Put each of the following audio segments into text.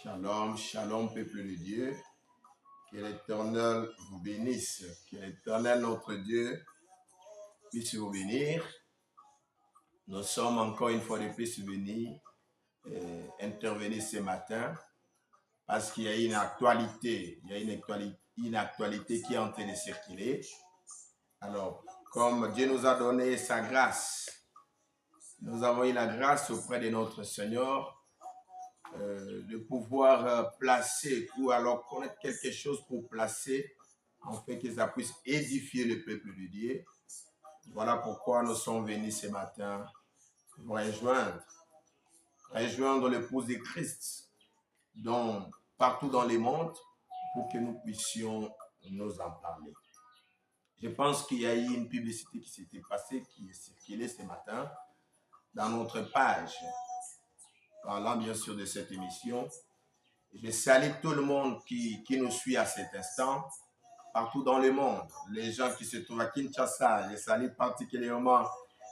Shalom, shalom, peuple de Dieu. Que l'Éternel vous bénisse. Que l'Éternel, notre Dieu, puisse vous bénir. Nous sommes encore une fois de plus venus intervenir ce matin parce qu'il y a une actualité. Il y a une actualité qui est en train de circuler. Alors, comme Dieu nous a donné sa grâce, nous avons eu la grâce auprès de notre Seigneur de pouvoir placer ou alors connaître quelque chose pour placer afin que ça puisse édifier le peuple de Dieu. Voilà pourquoi nous sommes venus ce matin pour rejoindre l'épouse de Christ partout dans le monde pour que nous puissions nous en parler. Je pense qu'il y a eu une publicité qui s'était passée, qui est circulée ce matin dans notre page, parlant bien sûr de cette émission. Je salue tout le monde qui nous suit à cet instant, partout dans le monde. Les gens qui se trouvent à Kinshasa, je salue particulièrement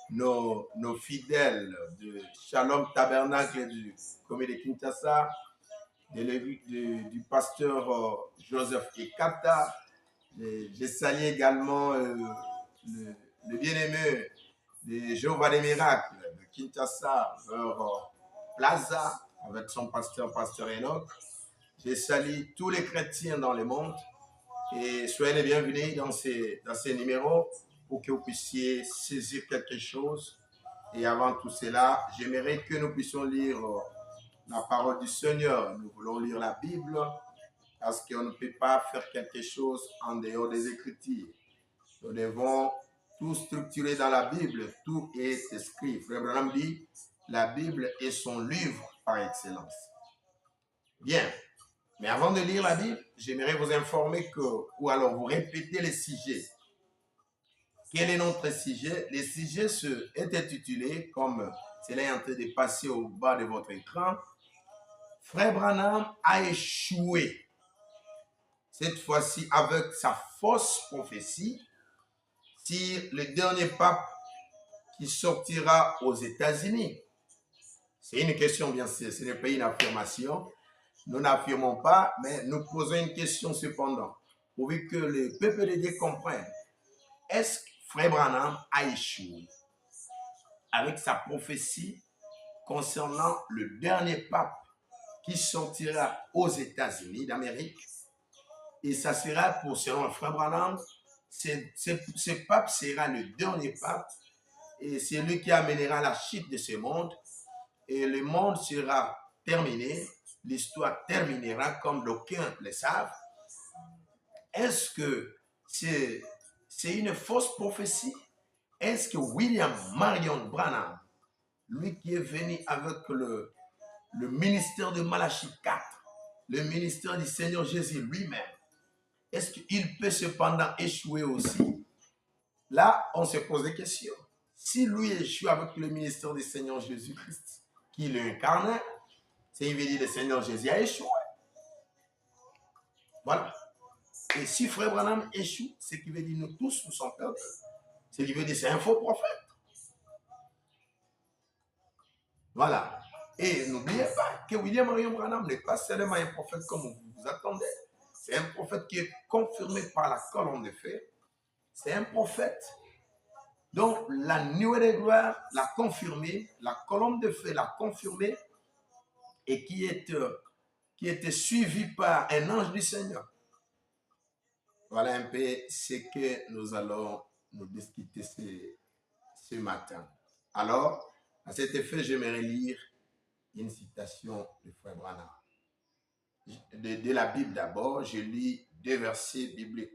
nos fidèles de Shalom Tabernacle du comité de Kinshasa, du pasteur Joseph Ekata. Je salue également le bien-aimé de Jéhovah des miracles de Kinshasa vers Plaza avec son pasteur Enoch. Je salue tous les chrétiens dans le monde et soyez les bienvenus dans ces numéros pour que vous puissiez saisir quelque chose. Et avant tout cela, j'aimerais que nous puissions lire la parole du Seigneur. Nous voulons lire la Bible parce qu'on ne peut pas faire quelque chose en dehors des Écritures. Nous devons tout structurer dans la Bible, tout est écrit. Frère Branham dit, la Bible est son livre par excellence. Bien, mais avant de lire la Bible, j'aimerais vous informer ou alors vous répéter les sujets. Quel est notre sujet? Le sujet est intitulé, comme cela est en train de passer au bas de votre écran, Frère Branham a échoué. Cette fois-ci avec sa fausse prophétie sur le dernier pape qui sortira aux États-Unis. C'est une question, bien sûr, ce n'est pas une affirmation. Nous n'affirmons pas, mais nous posons une question cependant, pour que le peuple de Dieu comprenne. Est-ce que Frère Branham a échoué avec sa prophétie concernant le dernier pape qui sortira aux États-Unis d'Amérique? Et ça sera pour, selon Frère Branham, ce pape sera le dernier pape et c'est lui qui amènera la chute de ce monde et le monde sera terminé, l'histoire terminera comme d'aucuns le savent. Est-ce que c'est une fausse prophétie? Est-ce que William Marion Branham, lui qui est venu avec le ministère de Malachie 4, le ministère du Seigneur Jésus lui-même, est-ce qu'il peut cependant échouer aussi? Là, on se pose des questions. Si lui échoue avec le ministère du Seigneur Jésus-Christ, qui l'incarne, c'est veut dire le Seigneur Jésus a échoué. Voilà. Et si Frère Branham échoue, ce qui veut dire nous tous, nous sommes perdus. Ce qui veut dire c'est un faux prophète. Voilà. Et n'oubliez pas que William Marion Branham n'est pas seulement un prophète comme vous attendez. C'est un prophète qui est confirmé par la colonne de feu. C'est un prophète dont la nuée de gloire l'a confirmé, la colonne de feu l'a confirmé et qui était suivi par un ange du Seigneur. Voilà un peu ce que nous allons nous discuter ce matin. Alors, à cet effet, j'aimerais lire une citation de Frère Branham. De la Bible d'abord, je lis 2 versets bibliques.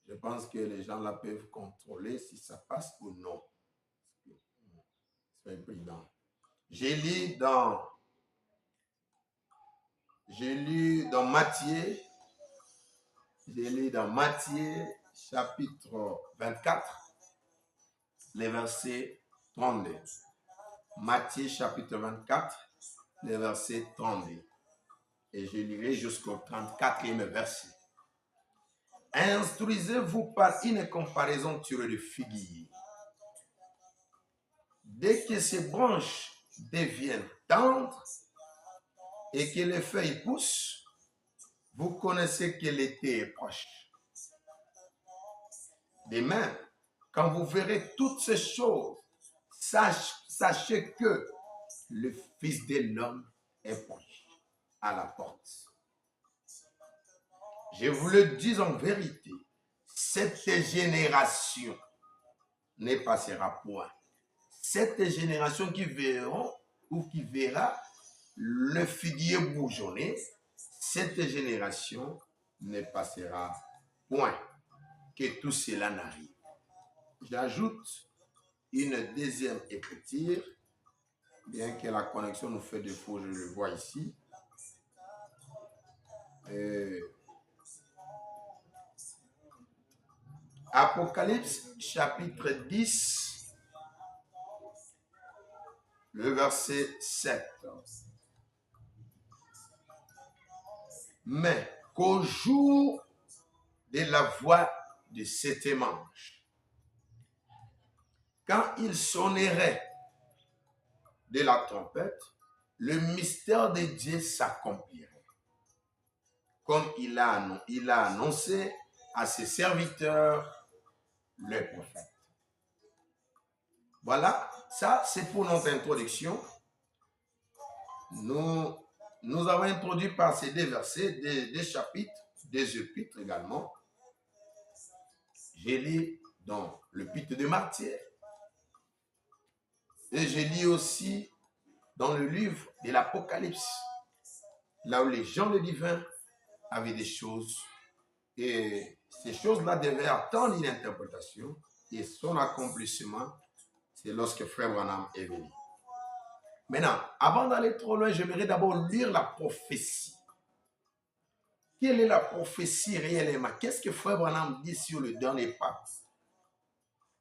Je pense que les gens là peuvent contrôler si ça passe ou non. Soyez prudents. Je lis dans Matthieu chapitre 24, les versets 32. Matthieu chapitre 24, les versets 32. Et je lirai jusqu'au 34e verset. Instruisez-vous par une comparaison tirée de figuier. Dès que ces branches deviennent tendres, et que les feuilles poussent, vous connaissez que l'été est proche. Demain, quand vous verrez toutes ces choses, sachez que le Fils de l'homme est proche, à la porte. Je vous le dis en vérité, cette génération ne passera point. Cette génération qui verra ou qui verra le figuier bourgeonner, cette génération ne passera point. Que tout cela n'arrive. J'ajoute une deuxième écriture, bien que la connexion nous fait défaut, je le vois ici. Apocalypse chapitre 10, le verset 7. Mais qu'au jour de la voix de cet manche, quand il sonnerait de la trompette, le mystère de Dieu s'accomplirait, comme il a annoncé à ses serviteurs, les prophètes. Voilà, ça c'est pour notre introduction. Nous avons introduit par ces deux versets, des chapitres, des épîtres également. J'ai lu dans l'épître de Matthieu et j'ai lu aussi dans le livre de l'Apocalypse, là où les gens de divin avaient des choses et ces choses-là devaient attendre une interprétation et son accomplissement, c'est lorsque Frère Branham est venu. Maintenant, avant d'aller trop loin, j'aimerais d'abord lire la prophétie. Quelle est la prophétie réellement? Qu'est-ce que Frère Branham dit sur le dernier pape?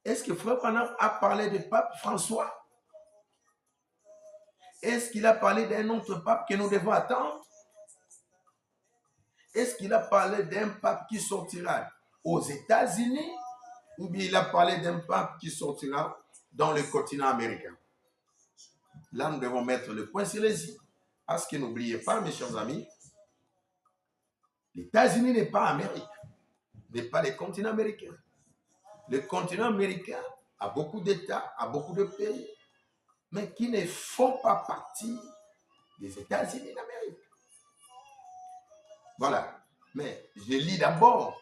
Est-ce que Frère Branham a parlé du pape François? Est-ce qu'il a parlé d'un autre pape que nous devons attendre? Est-ce qu'il a parlé d'un pape qui sortira aux États-Unis? Ou bien il a parlé d'un pape qui sortira dans le continent américain? Là, nous devons mettre le point sur les i. Parce que n'oubliez pas, mes chers amis, les États-Unis n'est pas Amérique, n'est pas le continent américain. Le continent américain a beaucoup d'États, a beaucoup de pays, mais qui ne font pas partie des États-Unis d'Amérique. Voilà. Mais je lis d'abord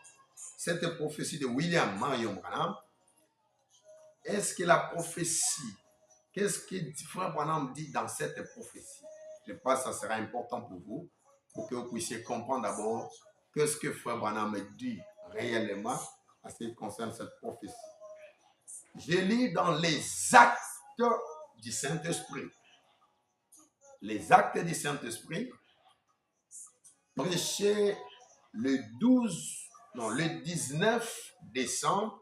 cette prophétie de William Marion Branham. Est-ce que la prophétie, qu'est-ce que Frère Branham dit dans cette prophétie? Je pense que ça sera important pour vous, pour que vous puissiez comprendre d'abord qu'est-ce que Frère Branham dit réellement à ce qui concerne cette prophétie. Je lis dans les actes du Saint-Esprit. Les actes du Saint-Esprit, prêchés le 19 décembre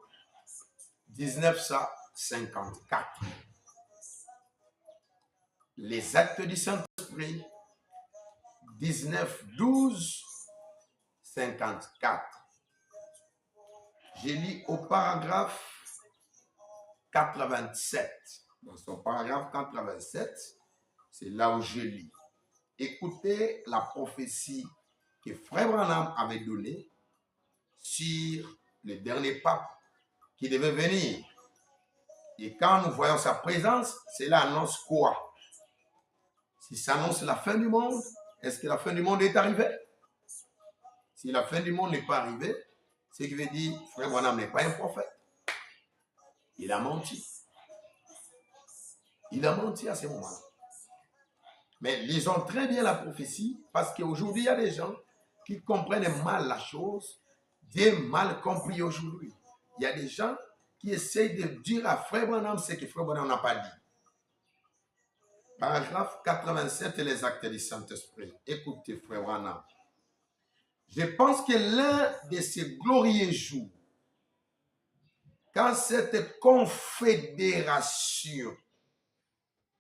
1954. Les actes du Saint-Esprit, 19-12-54. J'ai lu au paragraphe 87. Dans son paragraphe 87, c'est là où je lis. Écoutez la prophétie que Frère Branham avait donnée sur le dernier pape qui devait venir. Et quand nous voyons sa présence, cela annonce quoi? Si ça annonce la fin du monde, est-ce que la fin du monde est arrivée? Si la fin du monde n'est pas arrivée, ce qui veut dire que Frère Branham n'est pas un prophète. Il a menti. Il a menti à ce moment-là. Mais lisons très bien la prophétie, parce qu'aujourd'hui, il y a des gens qui comprennent mal la chose. Dieu mal compris aujourd'hui. Il y a des gens qui essayent de dire à Frère Branham ce que Frère Branham n'a pas dit. Paragraphe 87, les actes du Saint-Esprit. Écoutez, Frère Branham. Je pense que l'un de ces glorieux jours, quand cette confédération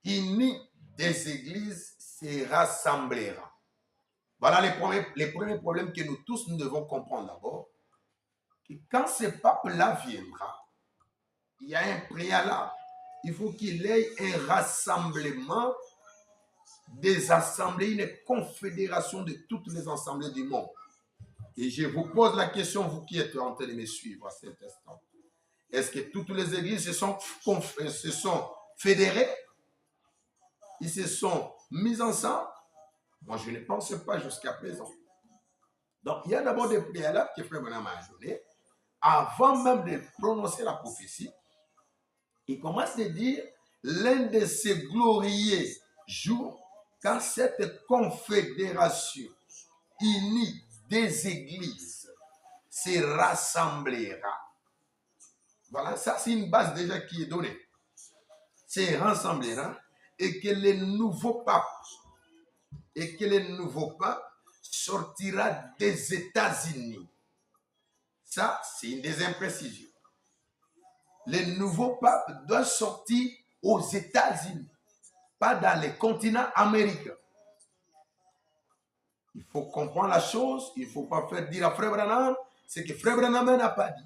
unie des églises se rassemblera. Voilà les premiers problèmes que nous tous nous devons comprendre d'abord. Que quand ce pape-là viendra, il y a un préalable. Il faut qu'il y ait un rassemblement des assemblées, une confédération de toutes les assemblées du monde. Et je vous pose la question, vous qui êtes en train de me suivre à cet instant. Est-ce que toutes les églises se sont fédérées? Ils se sont mis ensemble? Moi, je ne pense pas jusqu'à présent. Donc, il y a d'abord des préalables que Frère Branham a donné. Avant même de prononcer la prophétie, il commence à dire l'un de ces glorieux jours, quand cette confédération unie des églises se rassemblera. Voilà, ça c'est une base déjà qui est donnée. Se rassemblera et que le nouveau pape sortira des États-Unis. Ça, c'est une des imprécisions. Le nouveau pape doit sortir aux États-Unis, pas dans le continent américain. Il faut comprendre la chose, il ne faut pas faire dire à Frère Branham ce que Frère Branham n'a pas dit.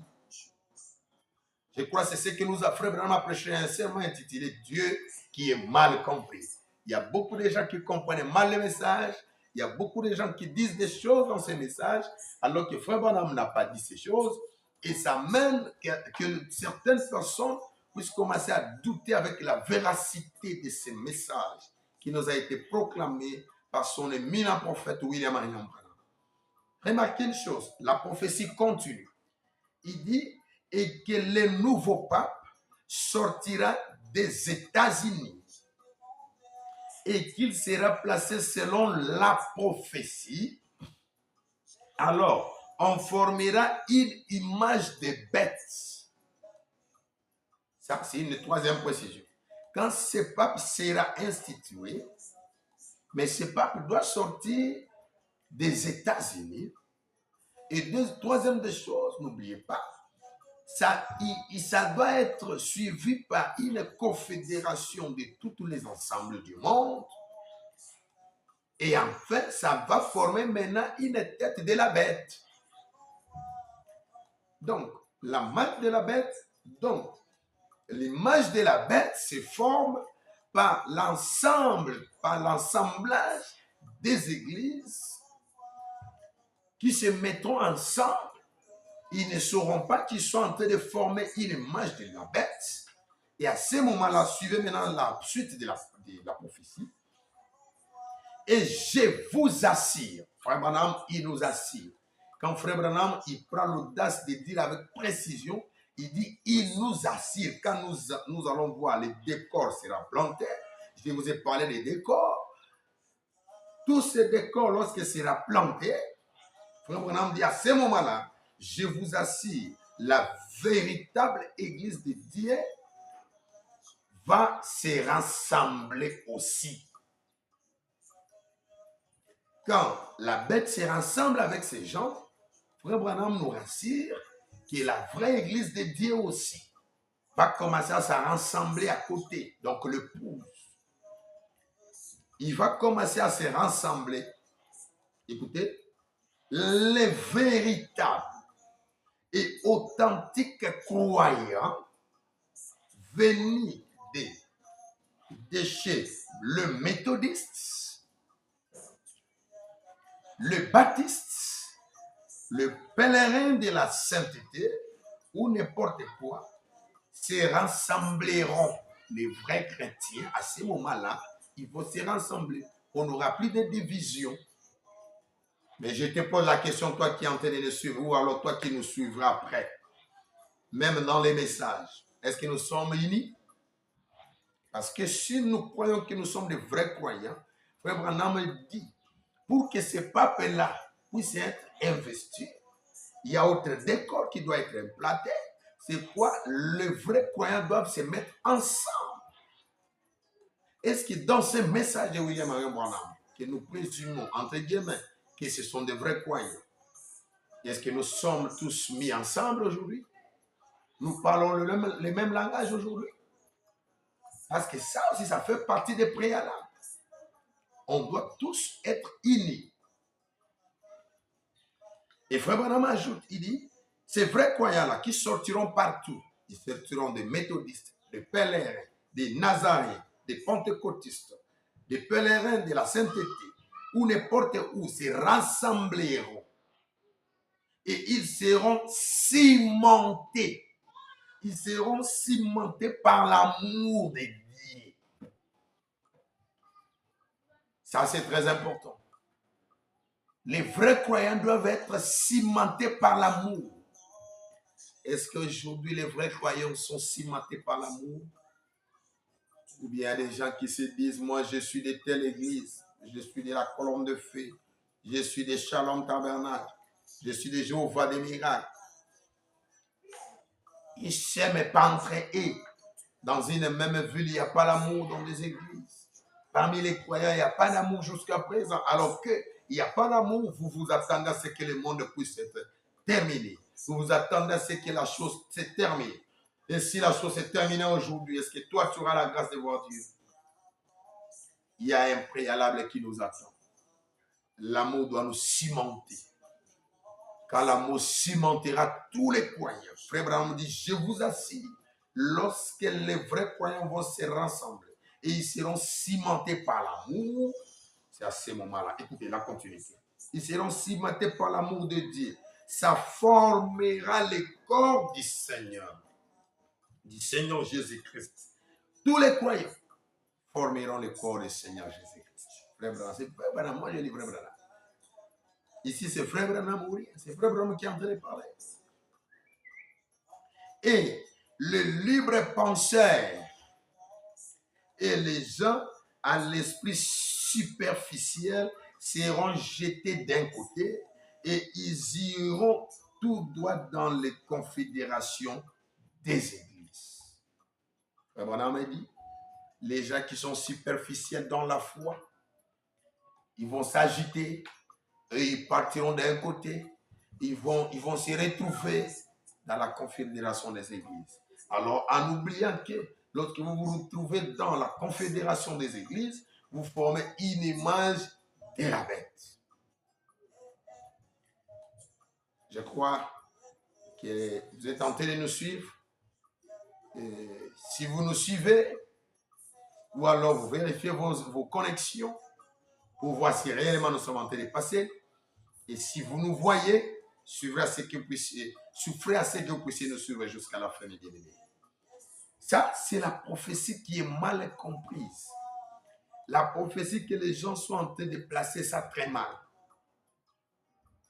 Je crois que c'est ce que nous a Frère Branham prêché un sermon intitulé Dieu qui est mal compris. Il y a beaucoup de gens qui comprennent mal le message. Il y a beaucoup de gens qui disent des choses dans ces messages alors que Frère Branham n'a pas dit ces choses. Et ça mène que certaines personnes puissent commencer à douter avec la véracité de ces messages qui nous a été proclamés par son éminent prophète William Marion Branham. Remarquez une chose, la prophétie continue. Il dit et que le nouveau pape sortira des États-Unis et qu'il sera placé selon la prophétie. Alors, on formera une image de bête. Ça, c'est une troisième précision. Quand ce pape sera institué, mais ce pape doit sortir des États-Unis. Et troisième des choses, n'oubliez pas, ça doit être suivi par une confédération de tous les ensembles du monde. Et enfin, ça va former maintenant une tête de la bête. Donc, la marque de la bête, donc, l'image de la bête se forme par l'assemblage des églises qui se mettront ensemble. Ils ne sauront pas qu'ils sont en train de former une image de la bête. Et à ce moment-là, suivez maintenant la suite de la prophétie. Et je vous assure, Frère Branham, il nous assure. Quand Frère Branham, il prend l'audace de dire avec précision, il dit, il nous assure. Quand nous allons voir les décors sera planté, je vous ai parlé des décors. Tous ces décors, lorsque sera planté, Frère Branham dit à ce moment-là, je vous assure, la véritable église de Dieu va se rassembler aussi. Quand la bête se rassemble avec ces gens, Frère Branham nous rassure que la vraie église de Dieu aussi va commencer à se rassembler à côté. Donc le pouce, il va commencer à se rassembler. Écoutez, les véritables et authentiques croyants venus de chez le méthodiste, le baptiste, le pèlerin de la sainteté ou n'importe quoi, se rassembleront. Les vrais chrétiens, à ce moment-là, ils vont se rassembler. On n'aura plus de division. Mais je te pose la question, toi qui es en train de le suivre, ou alors toi qui nous suivras après, même dans les messages, est-ce que nous sommes unis? Parce que si nous croyons que nous sommes de vrais croyants, Frère Branham dit, pour que ce pape-là puisse être investi, il y a autre décor qui doit être implanté. C'est quoi? Les vrais croyants doivent se mettre ensemble. Est-ce que dans ce message de William Marion Branham, que nous présumons, entre guillemets, que ce sont des vrais croyants, est-ce que nous sommes tous mis ensemble aujourd'hui? Nous parlons le même langage aujourd'hui? Parce que ça aussi, ça fait partie des préalables. On doit tous être unis. Et Frère Branham ajoute, il dit, ces vrais croyants-là qui sortiront partout, ils sortiront des méthodistes, des pèlerins, des nazaréens, des pentecôtistes, des pèlerins de la sainteté, ou n'importe où, se rassembleront et ils seront cimentés. Ils seront cimentés par l'amour de Dieu. Ça, c'est très important. Les vrais croyants doivent être cimentés par l'amour. Est-ce qu'aujourd'hui, les vrais croyants sont cimentés par l'amour? Ou bien il y a des gens qui se disent, moi, je suis de telle église, je suis de la colonne de feu, je suis de Shalom Tabernacle, je suis de Jéhovah des miracles. Ils ne s'aiment pas entre eux. Dans une même ville, il n'y a pas l'amour dans les églises. Parmi les croyants, il n'y a pas d'amour jusqu'à présent. Alors qu'il n'y a pas d'amour, vous vous attendez à ce que le monde puisse être terminé. Vous vous attendez à ce que la chose se termine. Et si la chose est terminée aujourd'hui, est-ce que toi, tu auras la grâce de voir Dieu? Il y a un préalable qui nous attend. L'amour doit nous cimenter. Car l'amour cimentera tous les croyants. Frère Branham dit, je vous assure, lorsque les vrais croyants vont se rassembler et ils seront cimentés par l'amour, c'est à ce moment-là. Écoutez la continuité. Ils seront cimentés par l'amour de Dieu. Ça formera le corps du Seigneur Jésus-Christ. Tous les croyants formeront le corps du Seigneur Jésus-Christ. Frère Branham, c'est Frère Branham, moi je dis Frère Branham. Ici, c'est Frère Branham ou rien. C'est Frère Branham qui est en train de parler. Et le libre penseur et les gens à l'esprit superficiel seront jetés d'un côté et ils iront tout droit dans les confédérations des églises. Frère Branham a dit, les gens qui sont superficiels dans la foi, ils vont s'agiter et ils partiront d'un côté, ils vont se retrouver dans la confédération des églises. Alors, en oubliant que lorsque vous vous retrouvez dans la confédération des églises, vous formez une image de la bête. Je crois que vous êtes en train de nous suivre. Et si vous nous suivez, ou alors vous vérifiez vos connexions pour voir si réellement nous sommes en train de passer. Et si vous nous voyez, souffrez à ce que vous puissiez nous suivre jusqu'à la fin de l'année. Ça, c'est la prophétie qui est mal comprise. La prophétie que les gens sont en train de placer ça très mal.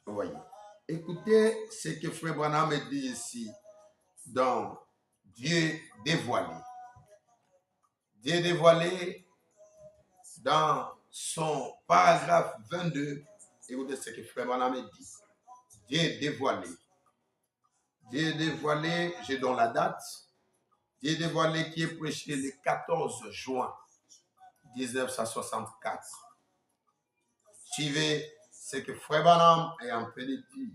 Vous voyez. Écoutez ce que Frère Branham dit ici dans Dieu dévoilé. Dieu dévoilé dans son paragraphe 22. Écoutez ce que Frère Branham dit. Dieu dévoilé. Dieu dévoilé, je donne la date. Dieu dévoilé qui est prêché le 14 juin 1964. Suivez ce que Frère Branham est en train de dire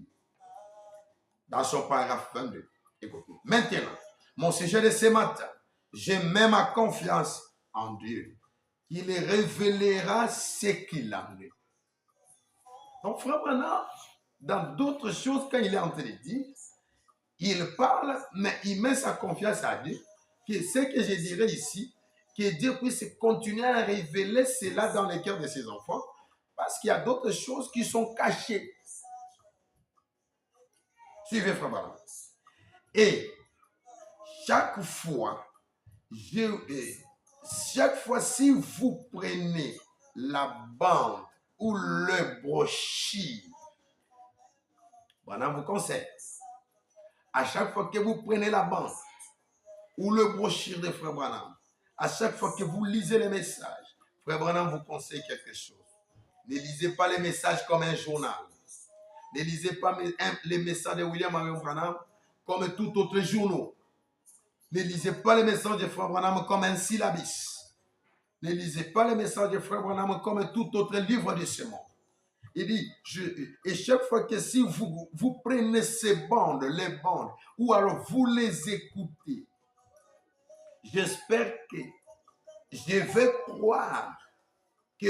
dans son paragraphe 22. Écoutez. Maintenant, mon sujet de ce matin, je mets ma confiance en Dieu. Il révélera ce qu'il en est. Donc, Frère Branham, dans d'autres choses, quand il est en train de dire, il parle, mais il met sa confiance à Dieu. Que ce que je dirais ici, que Dieu puisse continuer à révéler cela dans les cœurs de ses enfants, parce qu'il y a d'autres choses qui sont cachées. Suivez, Frère Branham. Et chaque fois, si vous prenez la bande ou le brochure, Branham vous conseille, à chaque fois que vous prenez la bande ou le brochure de Frère Branham, à chaque fois que vous lisez les messages, Frère Branham vous conseille quelque chose. Ne lisez pas les messages comme un journal. Ne lisez pas les messages de William Marion Branham comme tout autre journal. Ne lisez pas les messages de Frère Branham comme un syllabus. Ne lisez pas les messages de Frère Branham comme tout autre livre de ce monde. Il dit, et chaque fois que si vous prenez ces bandes, les bandes, ou alors vous les écoutez, j'espère que je vais croire que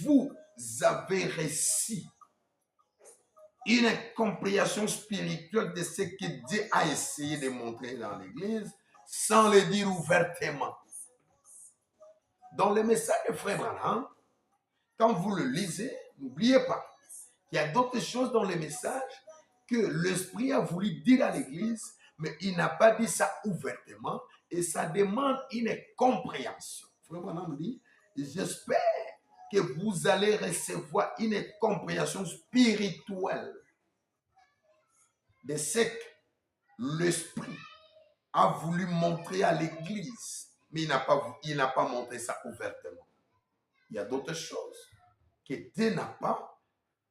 vous avez reçu une compréhension spirituelle de ce que Dieu a essayé de montrer dans l'Église sans le dire ouvertement. Dans le message de Frère Branham, quand vous le lisez, n'oubliez pas qu'il y a d'autres choses dans les messages que l'Esprit a voulu dire à l'Église, mais il n'a pas dit ça ouvertement et ça demande une compréhension. Frère Branham dit, j'espère que vous allez recevoir une compréhension spirituelle de ce que l'Esprit a voulu montrer à l'Église, mais il n'a pas montré ça ouvertement. Il y a d'autres choses que Dieu n'a pas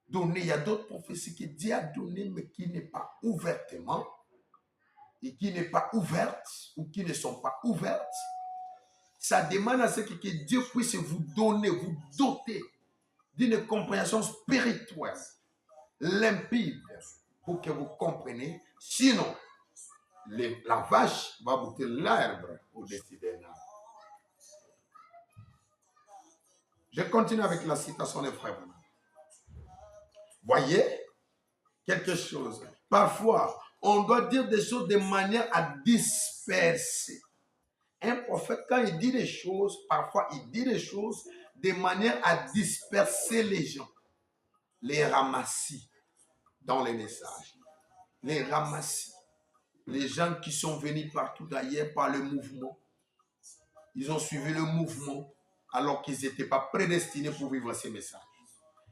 donné. Il y a d'autres prophéties que Dieu a données, mais qui n'est pas ouvertement et qui n'est pas ouvertes ou qui ne sont pas ouvertes. Ça demande à ce que Dieu puisse vous donner, vous doter d'une compréhension spirituelle limpide pour que vous compreniez. Sinon, la vache va goûter l'herbe au-dessus des arbres. Je continue avec la citation de Frère Branham. Voyez quelque chose. Parfois, on doit dire des choses de manière à disperser. Un prophète, quand il dit des choses, parfois il dit des choses de manière à disperser les gens, les ramasser dans les messages, les ramasser. Les gens qui sont venus partout d'ailleurs par le mouvement, ils ont suivi le mouvement alors qu'ils n'étaient pas prédestinés pour vivre ces messages.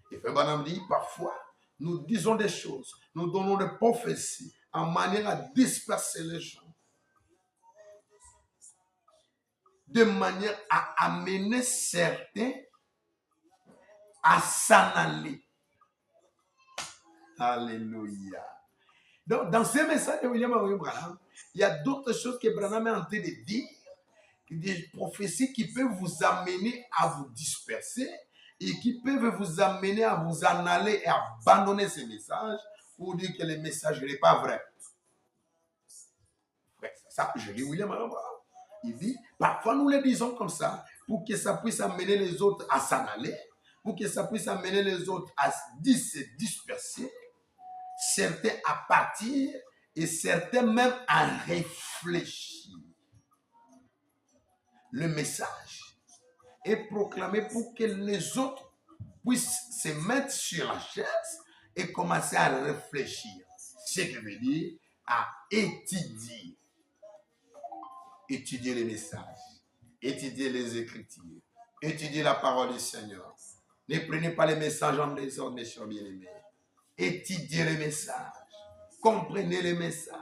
Et Frère Branham dit, parfois, nous disons des choses, nous donnons des prophéties en manière à disperser les gens, de manière à amener certains à s'en aller. Alléluia. Donc, dans ce message de William Marion Branham, il y a d'autres choses que Branham est en train de dire, des prophéties qui peuvent vous amener à vous disperser et qui peuvent vous amener à vous en aller et abandonner ces messages pour dire que le message n'est pas vrai. Ça, je lis William Marion Branham. Il dit, parfois nous le disons comme ça, pour que ça puisse amener les autres à s'en aller, pour que ça puisse amener les autres à se disperser, certains à partir et certains même à réfléchir. Le message est proclamé pour que les autres puissent se mettre sur la chaise et commencer à réfléchir. Ce qui veut dire à étudier. Étudier les messages, étudier les Écritures, étudier la parole du Seigneur. Ne prenez pas les messages en désordre, mes chers bien-aimés. Étudiez les messages, comprenez les messages.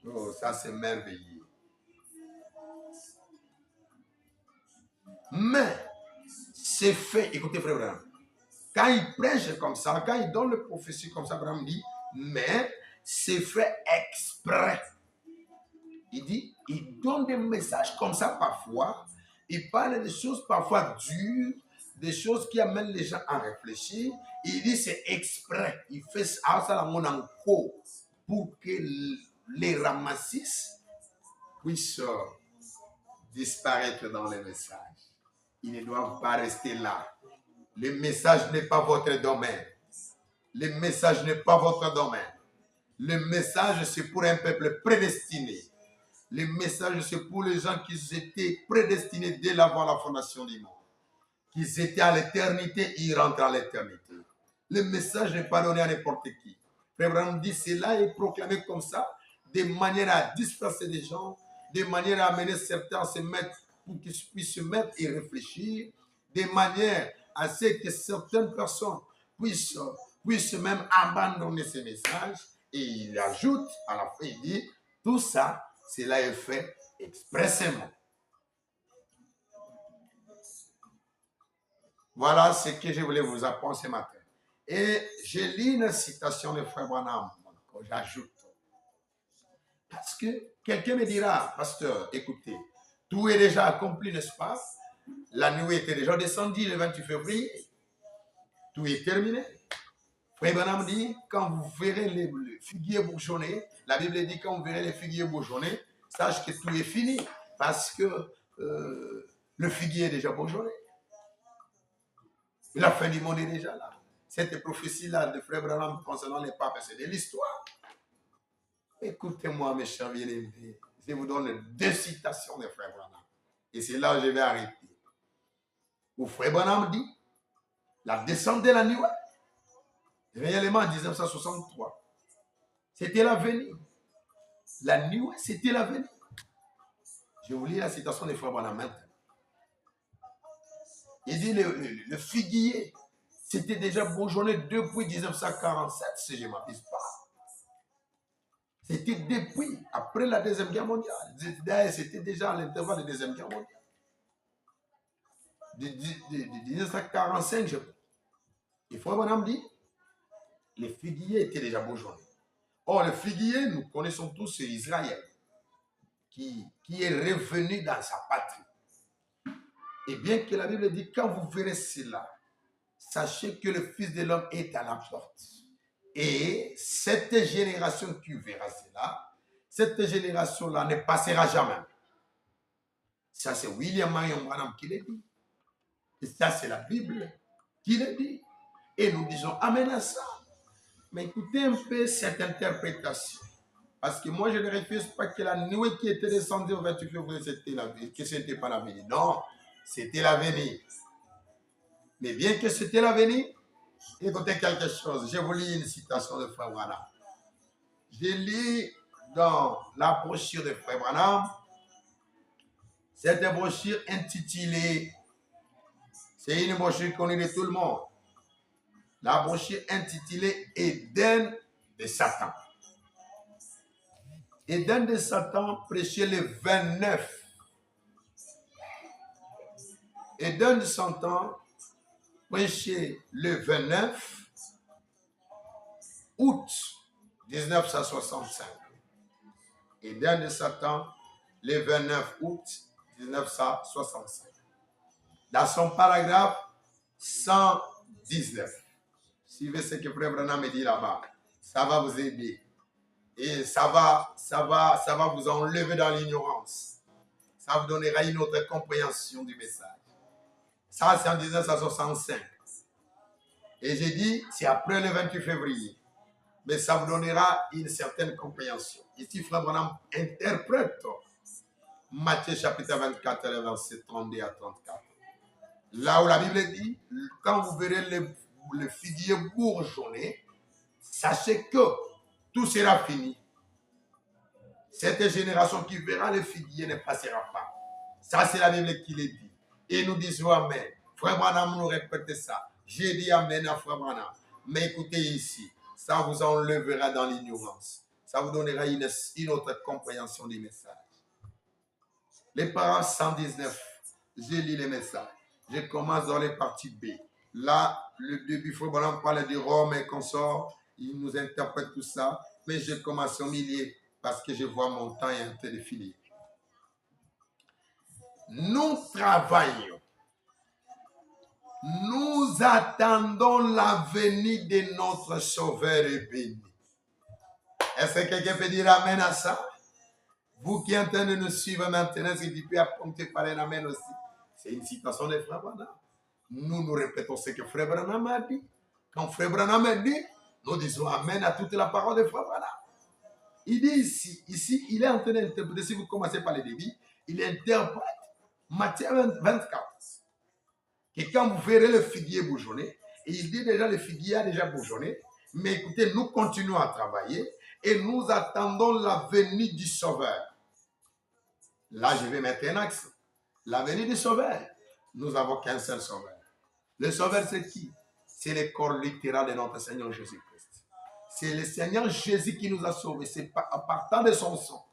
Oh, ça c'est merveilleux. Mais c'est fait, écoutez frère Branham, quand il prêche comme ça, quand il donne le prophétie comme ça, Branham dit, mais c'est fait exprès. Il dit, il donne des messages comme ça parfois, il parle des choses parfois dures, des choses qui amènent les gens à réfléchir. Il dit c'est exprès, il fait ça pour que les ramassis puissent disparaître dans les messages. Ils ne doivent pas rester là. Le message n'est pas votre domaine. Le message n'est pas votre domaine. Le message, c'est pour un peuple prédestiné. Le message, c'est pour les gens qui étaient prédestinés dès avant la fondation du monde. Qu'ils étaient à l'éternité, ils rentrent à l'éternité. Le message n'est pas donné à n'importe qui. Frère Branham dit, cela est proclamé comme ça, de manière à disperser les gens, de manière à amener certains à se mettre, pour qu'ils puissent se mettre et réfléchir, de manière à ce que certaines personnes puissent même abandonner ces messages. Et il ajoute, à la fin, il dit, tout ça, cela est fait expressément. Voilà ce que je voulais vous apprendre ce matin. Et je lis une citation de Frère Branham, j'ajoute. Parce que quelqu'un me dira, pasteur, écoutez, tout est déjà accompli, n'est-ce pas? La nuit était déjà descendue le 28 février. Tout est terminé. Frère Branham dit, quand vous verrez les figuiers bourgeonner, la Bible dit, quand vous verrez les figuiers bourgeonner, sache que tout est fini. Parce que le figuier est déjà bourgeonné. La fin du monde est déjà là. Cette prophétie-là de Frère Branham concernant les papes, c'est de l'histoire. Écoutez-moi, mes chers bien-aimés. Je vous donne 2 citations de Frère Branham. Et c'est là où je vais arrêter. Où Frère Branham dit, la descente de la nuée, réellement en 1963, c'était l'avenir. La nuée, c'était l'avenir. Je vous lis la citation de Frère Branham maintenant. Il dit, le figuier, c'était déjà bourgeonné depuis 1947, si je ne m'abuse pas. C'était depuis, après la Deuxième Guerre mondiale. C'était déjà à l'intervalle de la Deuxième Guerre mondiale. De 1945, je crois. Et Frère Branham dit, les figuiers étaient déjà bourgeonnés. Or, le figuier, nous connaissons tous, c'est Israël, qui est revenu dans sa patrie. Et bien que la Bible dit, quand vous verrez cela, sachez que le Fils de l'homme est à la porte. Et cette génération qui verra cela, cette génération-là ne passera jamais. Ça, c'est William Marion Branham qui l'a dit. Et ça, c'est la Bible qui l'a dit. Et nous disons amen à ça. Mais écoutez un peu cette interprétation. Parce que moi, je ne refuse pas que la nuée qui était descendue au 28 février, c'était la vie, que ce n'était pas l'avenir. Non, c'était l'avenir. Mais bien que c'était l'avenir, écoutez quelque chose. Je vous lis une citation de Frère Branham. Je lis dans la brochure de Frère Branham, cette brochure intitulée, c'est une brochure connue de tout le monde, la brochure intitulée Éden de Satan. Éden de Satan, prêché le 29. Éden de Satan, prêché le 29 août 1965. Éden de Satan, le 29 août 1965. Dans son paragraphe 119. Suivez ce que Frère Branham me dit là-bas. Ça va vous aider. Et ça va vous enlever dans l'ignorance. Ça vous donnera une autre compréhension du message. Ça, c'est en 1965. Et j'ai dit, c'est après le 28 février. Mais ça vous donnera une certaine compréhension. Ici, Frère Branham interprète Matthieu chapitre 24, versets 32 à 34. Là où la Bible dit, quand vous verrez le figuier bourgeonner, sachez que tout sera fini. Cette génération qui verra le figuier ne passera pas. Ça, c'est la Bible qui le dit. Et nous disons Amen. Frère Branham nous répète ça. J'ai dit Amen à Frère Branham. Mais écoutez ici, ça vous enlèvera dans l'ignorance. Ça vous donnera une autre compréhension du message. Les parents 119, j'ai lu les messages. Je commence dans les parties B. Là, le début, Frère Branham parle de Rome et consort. Il nous interprète tout ça. Mais je commence au milieu parce que je vois mon temps est en train de finir. Nous travaillons. Nous attendons la venue de notre Sauveur et béni. Est-ce que quelqu'un peut dire Amen à ça? Vous qui êtes en train de nous suivre maintenant, si tu peux apporter par un Amen aussi. C'est une citation de Frère Branham. Nous répétons ce que Frère Branham a dit. Quand Frère Branham a dit, nous disons Amen à toute la parole de Frère Branham. Il dit ici, il est en train d'interpréter, si vous commencez par le début, il interprète Matthieu 24. Et quand vous verrez le figuier bourgeonner, et il dit déjà le figuier a déjà bourgeonné, mais écoutez, nous continuons à travailler et nous attendons la venue du Sauveur. Là, je vais mettre un accent. La venue du Sauveur, nous n'avons qu'un seul Sauveur. Le Sauveur, c'est qui? C'est le corps littéral de notre Seigneur Jésus-Christ. C'est le Seigneur Jésus qui nous a sauvés. C'est en partant de son sang.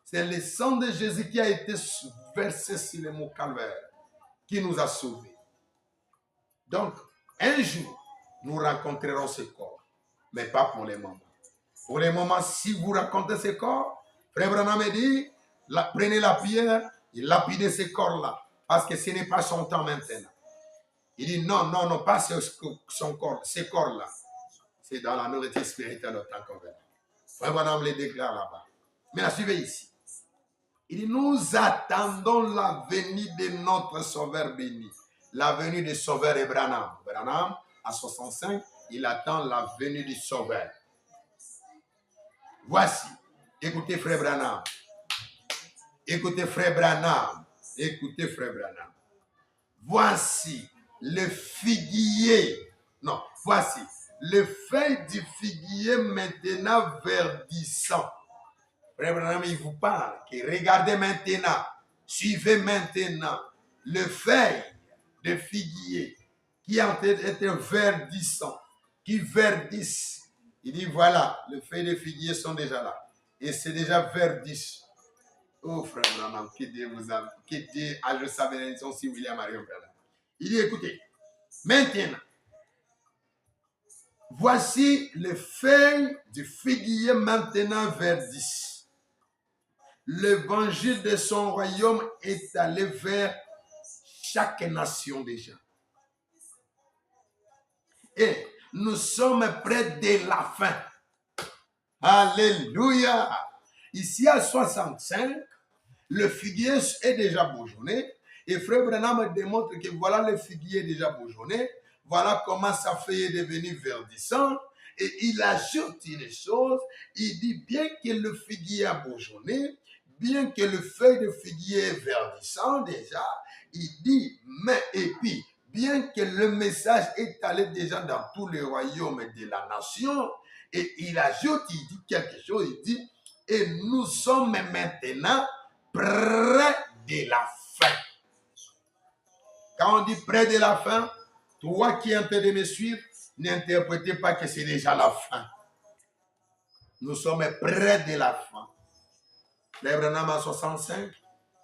C'est le sang de Jésus qui a été versé sur le mont Calvaire qui nous a sauvés. Donc, un jour, nous rencontrerons ce corps, mais pas pour les moments. Pour les moments, si vous rencontrez ce corps, Frère Branham me dit, prenez la pierre et lapidez ce corps-là, parce que ce n'est pas son temps maintenant. Il dit non, pas son corps, ce corps-là. C'est dans la nourriture spirituelle au temps qu'on verra. Frère Branham le déclare là-bas. Mais la suivez ici. Il dit, nous attendons la venue de notre Sauveur béni. La venue du Sauveur est Branham. Branham, à 65, il attend la venue du Sauveur. Voici. Écoutez, Frère Branham. Écoutez, Frère Branham. Écoutez, frère Branham. Voici le figuier. Non, voici les feuilles du figuier maintenant verdissant. Frère Branham, il vous parle. Regardez maintenant. Suivez maintenant les feuilles de figuier qui ont été verdissant, qui verdissent. Il dit voilà, les feuilles de figuier sont déjà là. Et c'est déjà verdissant. Oh, frère Branham, que Dieu vous a, que Dieu a je sa bénédiction si William Marion Branham. Il dit, écoutez, maintenant, voici les feuilles du figuier maintenant verdissent. L'évangile de son royaume est allé vers chaque nation déjà. Et nous sommes près de la fin. Alléluia. Ici à 65, le figuier est déjà bourgeonné. Et frère Branham démontre que voilà le figuier déjà bourgeonné. Voilà comment sa feuille est devenue verdissante. Et il ajoute une chose. Il dit bien que le figuier a bourgeonné, bien que le feuille de figuier est verdissant déjà, il dit, mais et puis, bien que le message est allé déjà dans tous les royaumes de la nation, et il ajoute, il dit quelque chose, il dit, et nous sommes maintenant près de la fin. Quand on dit près de la fin, toi qui es en train de me suivre, n'interprétez pas que c'est déjà la fin. Nous sommes près de la fin. Frère Branham à 65,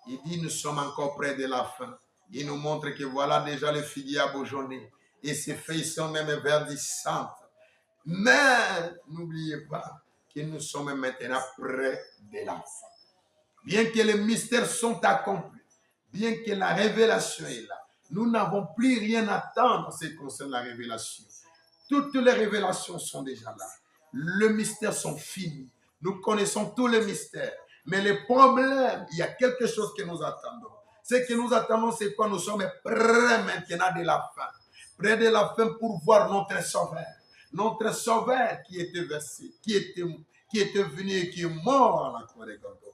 il dit nous sommes encore près de la fin. Il nous montre que voilà déjà le figuier a bourgeonné et ses feuilles sont même verdissantes. Mais n'oubliez pas que nous sommes maintenant près de la fin. Bien que les mystères sont accomplis, bien que la révélation est là, nous n'avons plus rien à attendre en ce qui concerne la révélation. Toutes les révélations sont déjà là. Les mystères sont finis. Nous connaissons tous les mystères. Mais le problème, il y a quelque chose que nous attendons. Ce que nous attendons, c'est quoi? Nous sommes près maintenant de la fin. Près de la fin pour voir notre Sauveur. Notre Sauveur qui était versé, qui était venu et qui est mort à la croix de Golgotha.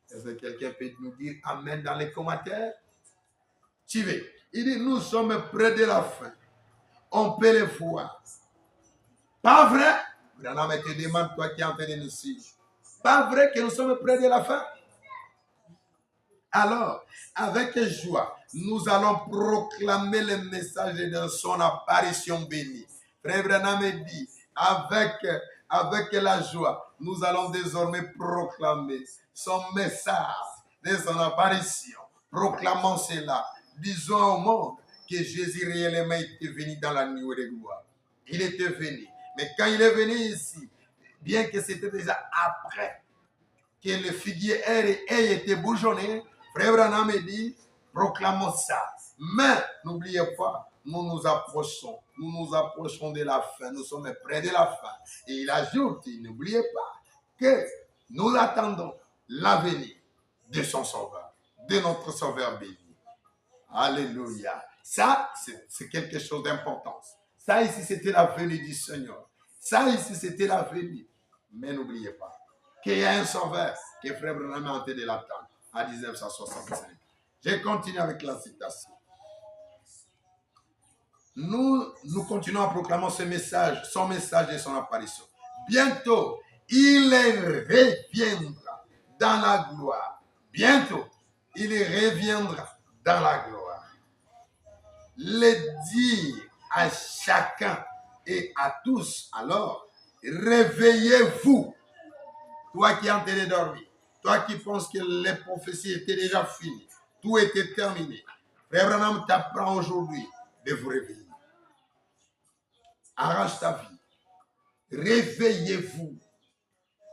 Est-ce que quelqu'un peut nous dire Amen dans les commentaires? Suivez. Il dit, nous sommes près de la fin. On peut le voir. Pas vrai? Branham te demande, toi qui es en train de nous suivre. Pas vrai que nous sommes près de la fin? Alors, avec joie, nous allons proclamer le message de son apparition bénie. Frère Branham dit, avec la joie, nous allons désormais proclamer son message de son apparition. Proclamons cela. Disons au monde que Jésus réellement était venu dans la nuit de gloire. Il était venu. Mais quand il est venu ici, bien que c'était déjà après que le figuier ait été bourgeonné, Frère Branham dit, proclamons ça. Mais n'oubliez pas, nous nous approchons de la fin, nous sommes près de la fin. Et il ajoute, n'oubliez pas que nous attendons l'avenir de son Sauveur, de notre Sauveur béni. Alléluia. Ça, c'est quelque chose d'important. Ça ici, c'était la venue du Seigneur. Ça ici, c'était la venue. Mais n'oubliez pas qu'il y a un Sauveur que Frère Branham est en train de l'attendre à 1965. Je continue avec la citation. Nous continuons à proclamer ce message, son message et son apparition. Bientôt, il reviendra dans la gloire. Bientôt, il reviendra dans la gloire. Le dire à chacun et à tous, alors, réveillez-vous. Toi qui es en train de dormir, toi qui penses que les prophéties étaient déjà finies, tout était terminé. Frère Branham t'apprend aujourd'hui de vous réveiller. Arrange ta vie. Réveillez-vous.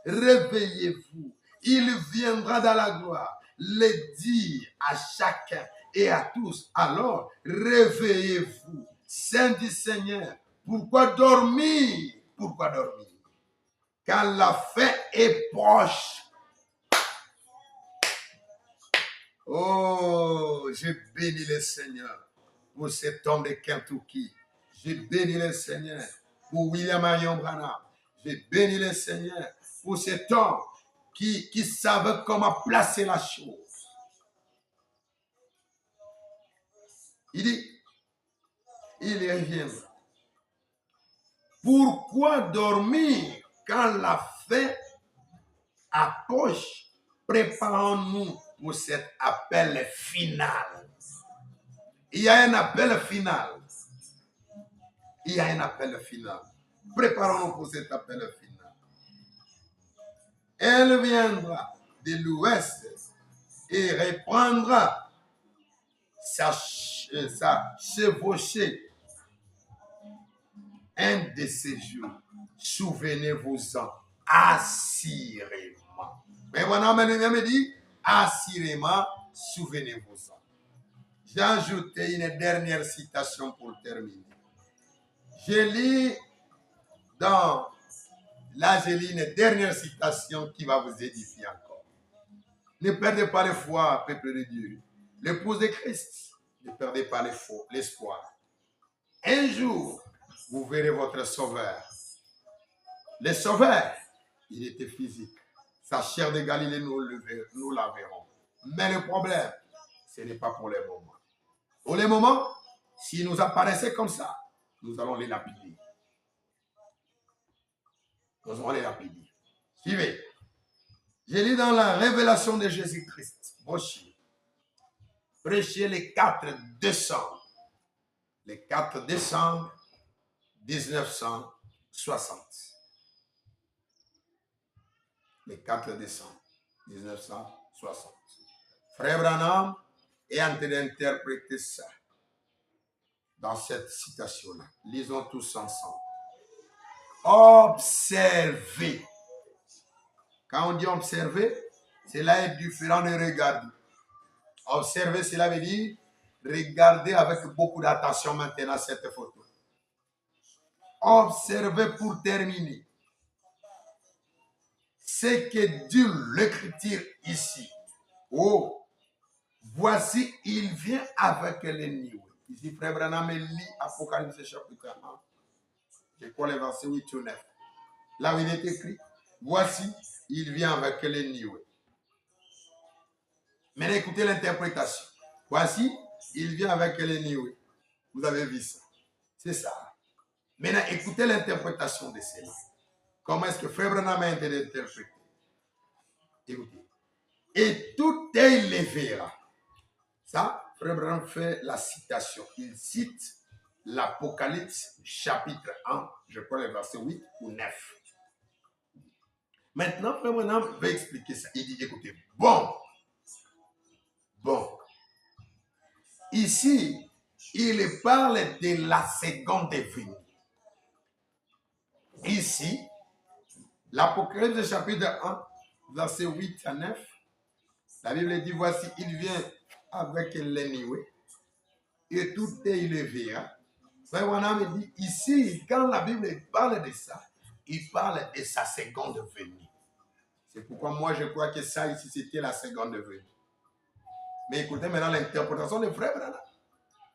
Réveillez-vous. Il viendra dans la gloire. Le dire à chacun et à tous. Alors, réveillez-vous. Saint du Seigneur. Pourquoi dormir? Pourquoi dormir? Car la fin est proche. Oh, je bénis le Seigneur pour cet homme de Kentucky. Je bénis le Seigneur pour William Marion Branham. Je bénis le Seigneur pour cet homme qui savait comment placer la chose. Il dit, il reviendra. Pourquoi dormir quand la fin approche? Préparons-nous pour cet appel final. Il y a un appel final. Il y a un appel final. Préparons-nous pour cet appel final. Elle viendra de l'ouest et reprendra sa chevauchée un de ces jours. Souvenez-vous-en assurément. Mais voilà, me dit, assurément, souvenez-vous-en. J'ai ajouté une dernière citation pour terminer. Je lis une dernière citation qui va vous édifier encore. Ne perdez pas la foi, peuple de Dieu. L'épouse de Christ, ne perdez pas l'espoir. Un jour, vous verrez votre sauveur. Le sauveur, il était physique. Sa chair de Galilée, nous la verrons. Mais le problème, ce n'est pas pour les moments. Pour les moments, s'il nous apparaissait comme ça, nous allons les lapider. Nous allons les lapider. Suivez. Je lis dans la révélation de Jésus-Christ, Boshi, prêché le 4 décembre. Le 4 décembre 1960. Le 4 décembre 1960. Frère Branham est en train d'interpréter ça dans cette citation-là. Lisons tous ensemble. Observez. Quand on dit observer, cela est différent de regarder. Observer, cela veut dire regarder avec beaucoup d'attention maintenant cette photo. Observez pour terminer. Ce que dit l'écriture ici. Oh, voici, il vient avec les nids. Ici, Frère Branham lit Apocalypse chapitre 1. C'est quoi le verset 8 ou 9? Là où il est écrit, voici, il vient avec les nids. Maintenant, écoutez l'interprétation. Voici, il vient avec les nids. Vous avez vu ça. C'est ça. Maintenant, écoutez l'interprétation de cela. Comment est-ce que Frère Branham a interprété? Écoutez. Et tout œil les verra. Ça, Frère Branham fait la citation. Il cite l'Apocalypse chapitre 1, je crois le verset 8 ou 9. Maintenant, Frère Branham va expliquer ça. Il dit, écoutez, bon. Ici, il parle de la seconde venue. Ici, l'Apocalypse chapitre 1, verset 8 à 9, la Bible dit, voici, il vient avec les nids et tout est il le verra. Frère Branham dit, ici, quand la Bible parle de ça, il parle de sa seconde venue. C'est pourquoi moi je crois que ça ici, c'était la seconde venue. Mais écoutez maintenant l'interprétation de Frère Branham.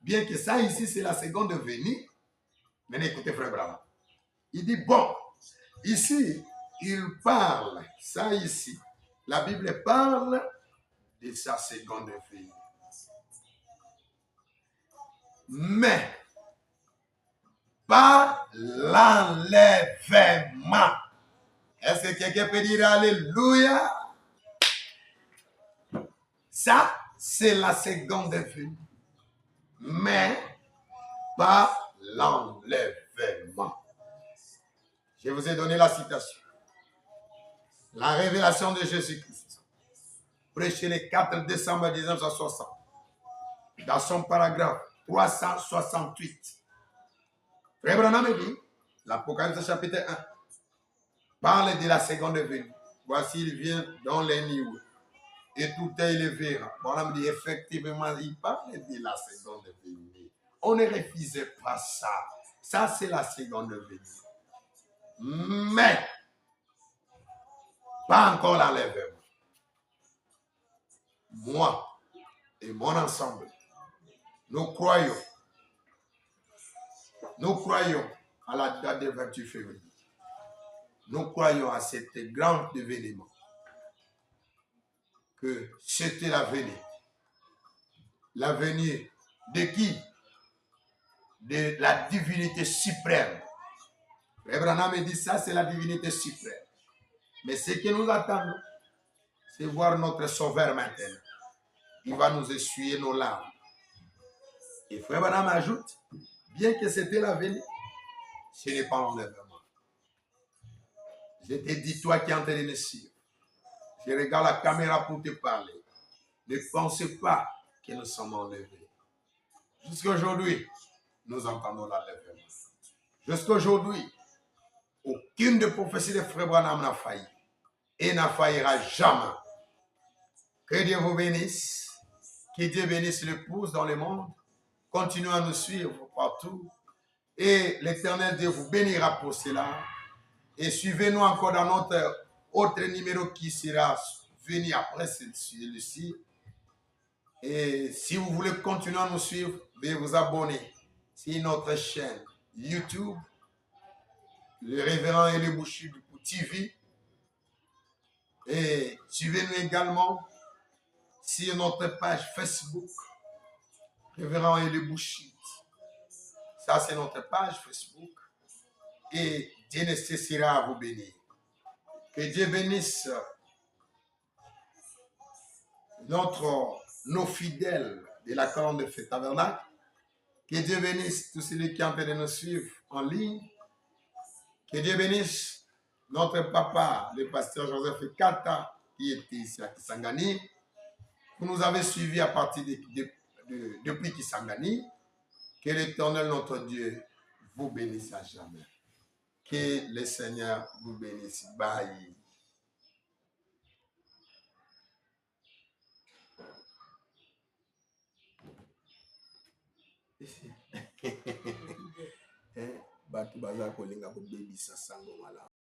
Bien que ça ici, c'est la seconde venue, mais écoutez Frère Branham. Il dit, bon, ici, il parle, ça ici, la Bible parle de sa seconde venue. Mais, pas l'enlèvement. Est-ce que quelqu'un peut dire Alléluia? Ça, c'est la seconde venue. Mais, pas l'enlèvement. Je vous ai donné la citation. La révélation de Jésus-Christ. Prêché le 4 décembre 1960. Dans son paragraphe 368. Frère Branham dit, l'Apocalypse chapitre 1, parle de la seconde venue. Voici, il vient dans les nids. Et tout est il verra. Branham dit, effectivement, il parle de la seconde venue. On ne refusait pas ça. Ça, c'est la seconde venue. Mais, pas encore l'enlèvement. Moi et mon ensemble, nous croyons à la date du 28 février. Nous croyons à cet grand événement que c'était la venue De qui? De la divinité suprême. Frère Branham dit ça, c'est la divinité suprême. Mais ce que nous attendons, c'est voir notre Sauveur maintenant. Il va nous essuyer nos larmes. Et Frère Branham ajoute, bien que c'était la venue, ce n'est pas l'enlèvement. Je te dis, toi qui es en train de me suivre, je regarde la caméra pour te parler. Ne pensez pas que nous sommes enlevés. Jusqu'à aujourd'hui, nous entendons l'enlèvement. Jusqu'à aujourd'hui, aucune des prophéties de Frère Branham n'a failli. Et n'a faillira jamais. Que Dieu vous bénisse. Que Dieu bénisse l'épouse dans le monde. Continuez à nous suivre partout. Et l'Éternel Dieu vous bénira pour cela. Et suivez-nous encore dans notre autre numéro qui sera venu après celui-ci. Et si vous voulez continuer à nous suivre, veuillez vous abonner sur notre chaîne YouTube, le révérend Elie Bouchit TV. Et suivez-nous également sur notre page Facebook, révérend Elie Bouchit. Ça, c'est notre page Facebook. Et Dieu ne cessera à vous bénir. Que Dieu bénisse nos fidèles de la colonne de feu tabernacle. Que Dieu bénisse tous ceux qui sont en train de nous suivre en ligne. Que Dieu bénisse notre papa, le pasteur Joseph Kata, qui était ici à Kisangani. Vous nous avez suivis à partir depuis Kisangani. Que l'Éternel, notre Dieu, vous bénisse à jamais. Que le Seigneur vous bénisse. Bye. Batu baza kolinga ko baby sa sango mala.